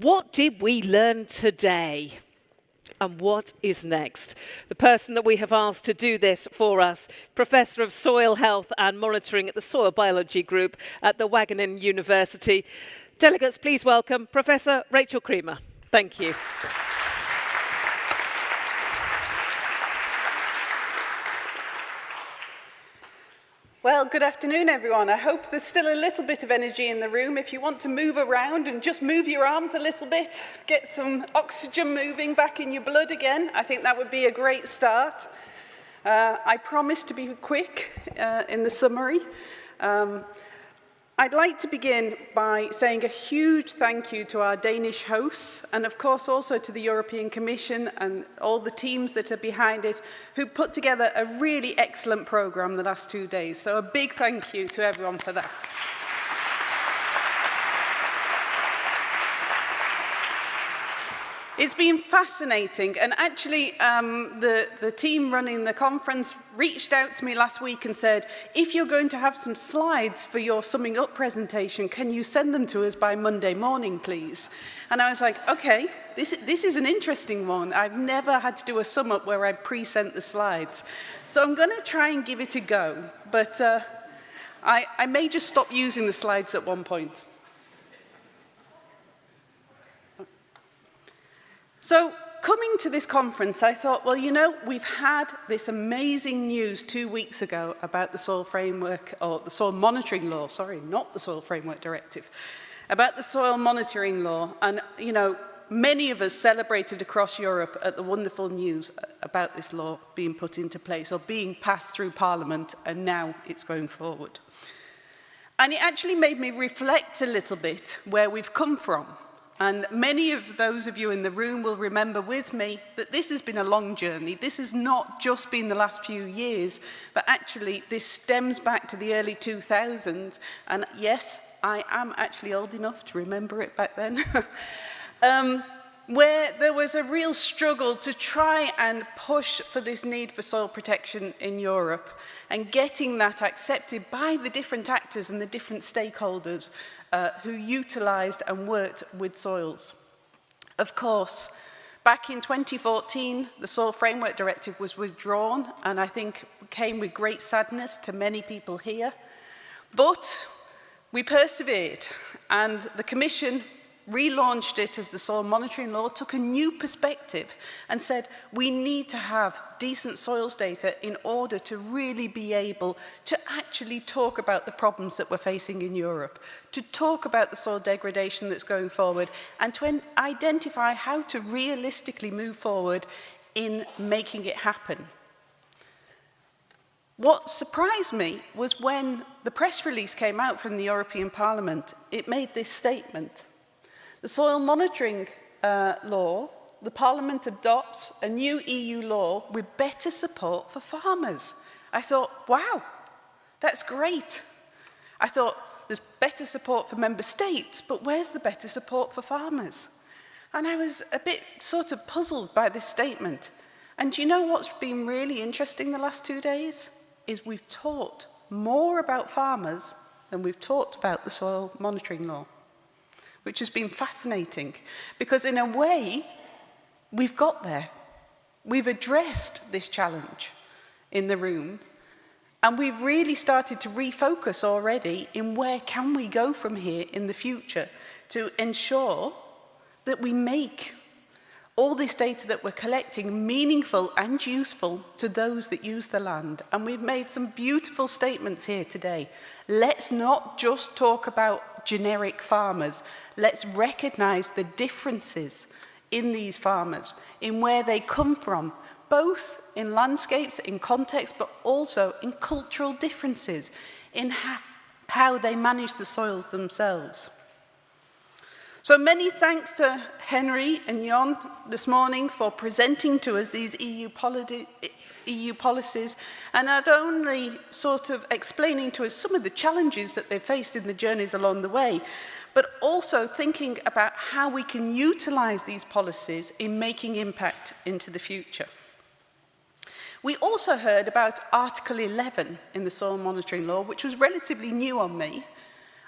What did we learn today? And what is next? The person that we have asked to do this for us, Professor of Soil Health and Monitoring at the Soil Biology Group at the Wageningen University. Delegates, please welcome Professor Rachel Creamer. Thank you. Well, good afternoon, everyone. I hope there's still a little bit of energy in the room. If you want to move around and just move your arms a little bit, get some oxygen moving back in your blood again, I think that would be a great start. I promise to be quick in the summary. I'd like to begin by saying a huge thank you to our Danish hosts and of course also to the European Commission and all the teams that are behind it who put together a really excellent programme the last 2 days. So a big thank you to everyone for that. It's been fascinating, and actually the team running the conference reached out to me last week and said, if you're going to have some slides for your summing up presentation, can you send them to us by Monday morning, please? And I was like, okay, this is an interesting one. I've never had to do a sum up where I pre-sent the slides. So I'm going to try and give it a go, but I may just stop using the slides at one point. So, coming to this conference, I thought, well, you know, we've had this amazing news 2 weeks ago about the soil framework, or the soil monitoring law, sorry, not the soil framework directive, about the soil monitoring law. And, you know, many of us celebrated across Europe at the wonderful news about this law being put into place, or being passed through Parliament, and now it's going forward. And it actually made me reflect a little bit where we've come from. And many of those of you in the room will remember with me that this has been a long journey. This has not just been the last few years, but actually this stems back to the early 2000s. And yes, I am actually old enough to remember it back then. Where there was a real struggle to try and push for this need for soil protection in Europe and getting that accepted by the different actors and the different stakeholders who utilised and worked with soils. Of course, back in 2014, the Soil Framework Directive was withdrawn, and I think came with great sadness to many people here. But we persevered, and the Commission relaunched it as the soil monitoring law, took a new perspective and said we need to have decent soils data in order to really be able to actually talk about the problems that we're facing in Europe, to talk about the soil degradation that's going forward, and to identify how to realistically move forward in making it happen. What surprised me was when the press release came out from the European Parliament, it made this statement. The soil monitoring law, the Parliament adopts a new EU law with better support for farmers. I thought, wow, that's great. I thought, there's better support for member states, but where's the better support for farmers? And I was a bit sort of puzzled by this statement. And do you know what's been really interesting the last 2 days? Is we've talked more about farmers than we've talked about the soil monitoring law, which has been fascinating, because in a way, we've got there. We've addressed this challenge in the room, and we've really started to refocus already in where can we go from here in the future to ensure that we make all this data that we're collecting meaningful and useful to those that use the land. And we've made some beautiful statements here today. Let's not just talk about generic farmers. Let's recognize the differences in these farmers, in where they come from, both in landscapes, in context, but also in cultural differences, in how they manage the soils themselves. So many thanks to Henry and Jon this morning for presenting to us these EU policies, and not only sort of explaining to us some of the challenges that they've faced in the journeys along the way, but also thinking about how we can utilise these policies in making impact into the future. We also heard about Article 11 in the soil monitoring law, which was relatively new on me,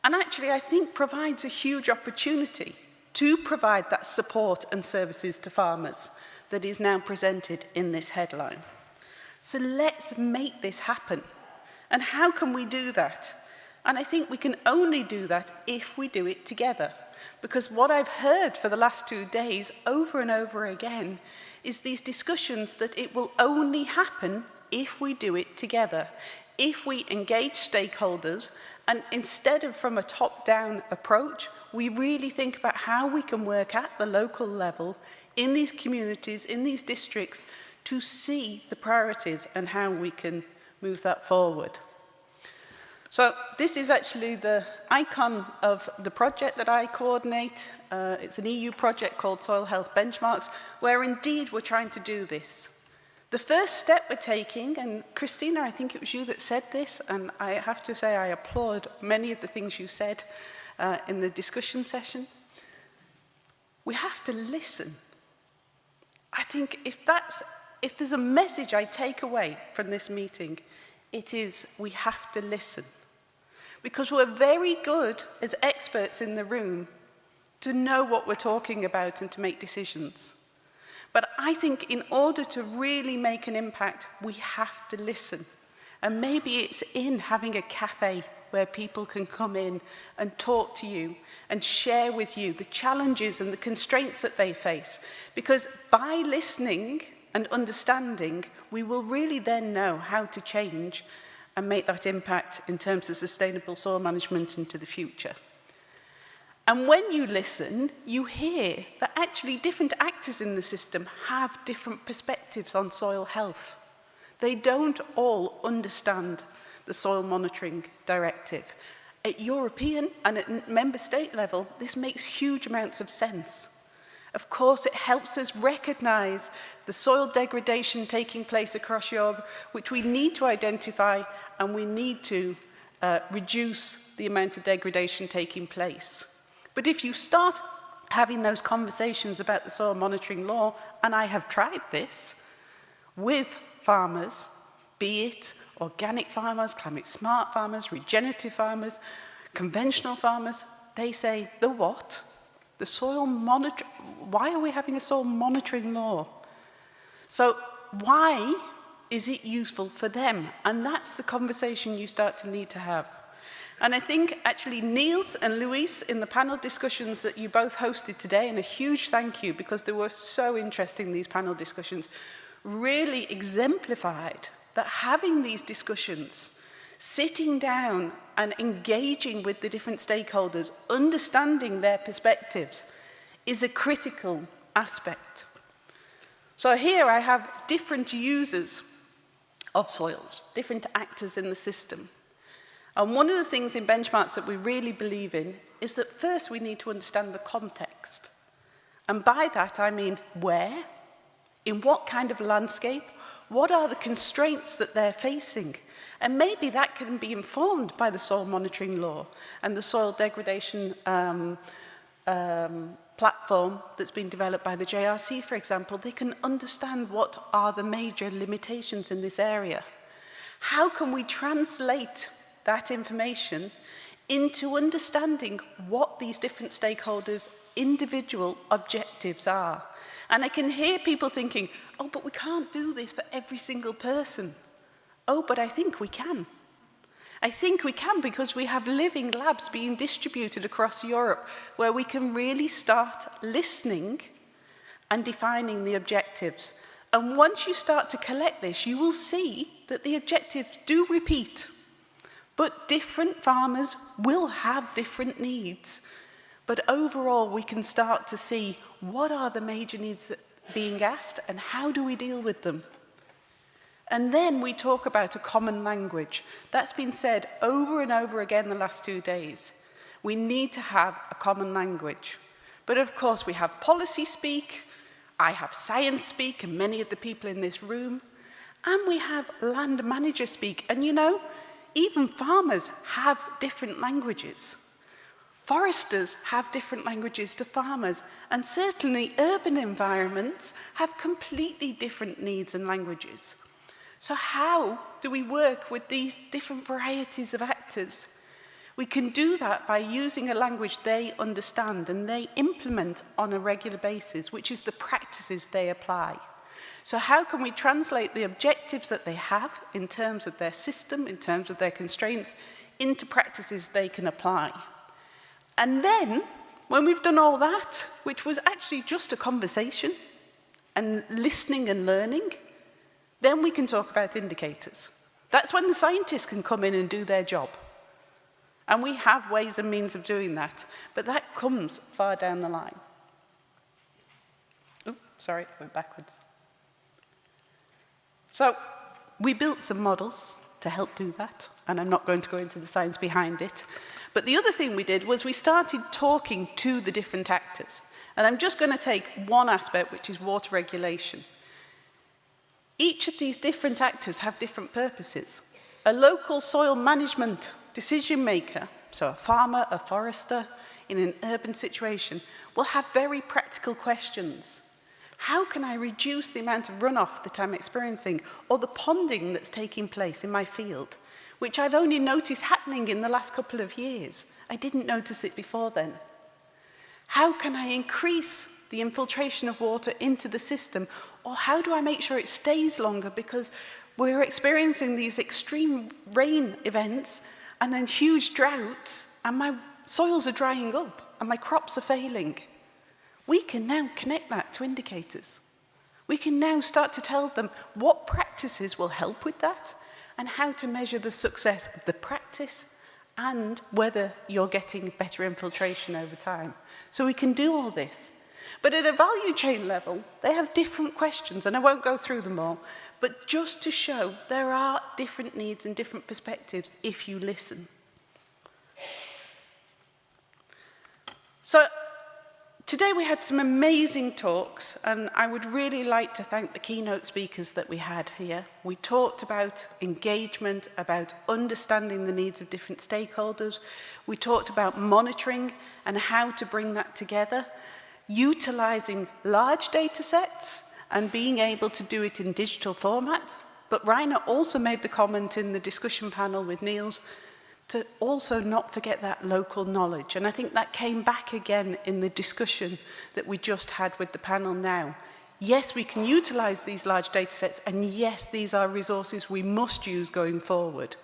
and actually I think provides a huge opportunity to provide that support and services to farmers that is now presented in this headline. So let's make this happen. And how can we do that? And I think we can only do that if we do it together. Because what I've heard for the last 2 days over and over again is these discussions that it will only happen if we do it together, if we engage stakeholders, and instead of from a top-down approach, we really think about how we can work at the local level, in these communities, in these districts, to see the priorities and how we can move that forward. So this is actually the icon of the project that I coordinate. It's an EU project called Soil Health Benchmarks, where indeed we're trying to do this. The first step we're taking, and Christina, I think it was you that said this, and I have to say I applaud many of the things you said in the discussion session. We have to listen. I think if there's a message I take away from this meeting, it is we have to listen. Because we're very good as experts in the room to know what we're talking about and to make decisions. But I think in order to really make an impact, we have to listen. And maybe it's in having a cafe where people can come in and talk to you and share with you the challenges and the constraints that they face. Because by listening and understanding, we will really then know how to change and make that impact in terms of sustainable soil management into the future. And when you listen, you hear that actually different actors in the system have different perspectives on soil health. They don't all understand the Soil Monitoring Directive. At European and at member state level, this makes huge amounts of sense. Of course, it helps us recognise the soil degradation taking place across Europe, which we need to identify, and we need to reduce the amount of degradation taking place. But if you start having those conversations about the soil monitoring law, and I have tried this, with farmers, be it organic farmers, climate smart farmers, regenerative farmers, conventional farmers, they say, the what? The soil monitor. Why are we having a soil monitoring law? So why is it useful for them? And that's the conversation you start to need to have. And I think actually Niels and Luis in the panel discussions that you both hosted today, and a huge thank you because they were so interesting, these panel discussions, really exemplified that having these discussions, sitting down and engaging with the different stakeholders, understanding their perspectives, is a critical aspect. So here I have different users of soils, different actors in the system. And one of the things in benchmarks that we really believe in is that first we need to understand the context. And by that I mean where, in what kind of landscape, what are the constraints that they're facing? And maybe that can be informed by the soil monitoring law and the soil degradation platform that's been developed by the JRC, for example. They can understand what are the major limitations in this area. How can we translate that information into understanding what these different stakeholders' individual objectives are? And I can hear people thinking, oh, but we can't do this for every single person. Oh, but I think we can. I think we can because we have living labs being distributed across Europe where we can really start listening and defining the objectives. And once you start to collect this, you will see that the objectives do repeat. But different farmers will have different needs. But overall, we can start to see what are the major needs that are being asked and how do we deal with them. And then we talk about a common language. That's been said over and over again the last 2 days. We need to have a common language. But of course, we have policy speak, I have science speak, and many of the people in this room, and we have land manager speak. And you know, even farmers have different languages. Foresters have different languages to farmers, and certainly urban environments have completely different needs and languages. So how do we work with these different varieties of actors? We can do that by using a language they understand and they implement on a regular basis, which is the practices they apply. So how can we translate the objectives that they have in terms of their system, in terms of their constraints, into practices they can apply? And then, when we've done all that, which was actually just a conversation and listening and learning, then we can talk about indicators. That's when the scientists can come in and do their job. And we have ways and means of doing that, but that comes far down the line. Oops, sorry, I went backwards. So we built some models to help do that, and I'm not going to go into the science behind it. But the other thing we did was we started talking to the different actors. And I'm just going to take one aspect, which is water regulation. Each of these different actors have different purposes. A local soil management decision maker, so a farmer, a forester, in an urban situation, will have very practical questions. How can I reduce the amount of runoff that I'm experiencing, or the ponding that's taking place in my field, which I've only noticed happening in the last couple of years? I didn't notice it before then. How can I increase the infiltration of water into the system, or how do I make sure it stays longer, because we're experiencing these extreme rain events and then huge droughts, and my soils are drying up and my crops are failing. We can now connect that to indicators. We can now start to tell them what practices will help with that and how to measure the success of the practice and whether you're getting better infiltration over time. So we can do all this. But at a value chain level, they have different questions, and I won't go through them all, but just to show there are different needs and different perspectives if you listen. So today we had some amazing talks, and I would really like to thank the keynote speakers that we had here. We talked about engagement, about understanding the needs of different stakeholders. We talked about monitoring and how to bring that together, utilizing large data sets and being able to do it in digital formats. But Rainer also made the comment in the discussion panel with Niels to also not forget that local knowledge. And I think that came back again in the discussion that we just had with the panel now. Yes, we can utilize these large data sets, and yes, these are resources we must use going forward.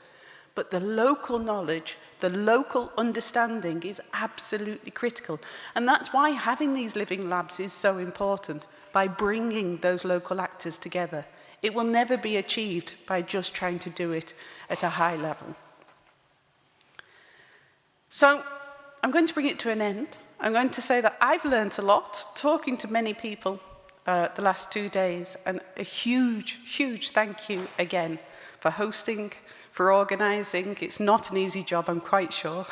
But the local knowledge, the local understanding is absolutely critical. And that's why having these living labs is so important, by bringing those local actors together. It will never be achieved by just trying to do it at a high level. So I'm going to bring it to an end. I'm going to say that I've learned a lot talking to many people the last 2 days, and a huge, huge thank you again for hosting, for organizing. It's not an easy job, I'm quite sure.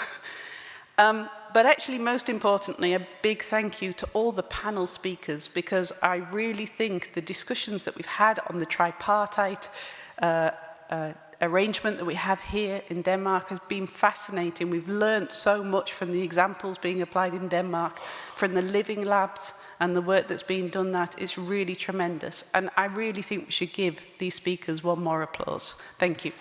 But actually, most importantly, a big thank you to all the panel speakers, because I really think the discussions that we've had on the tripartite arrangement that we have here in Denmark has been fascinating. We've learned so much from the examples being applied in Denmark, from the living labs and the work that's being done. That is really tremendous. And I really think we should give these speakers one more applause. Thank you.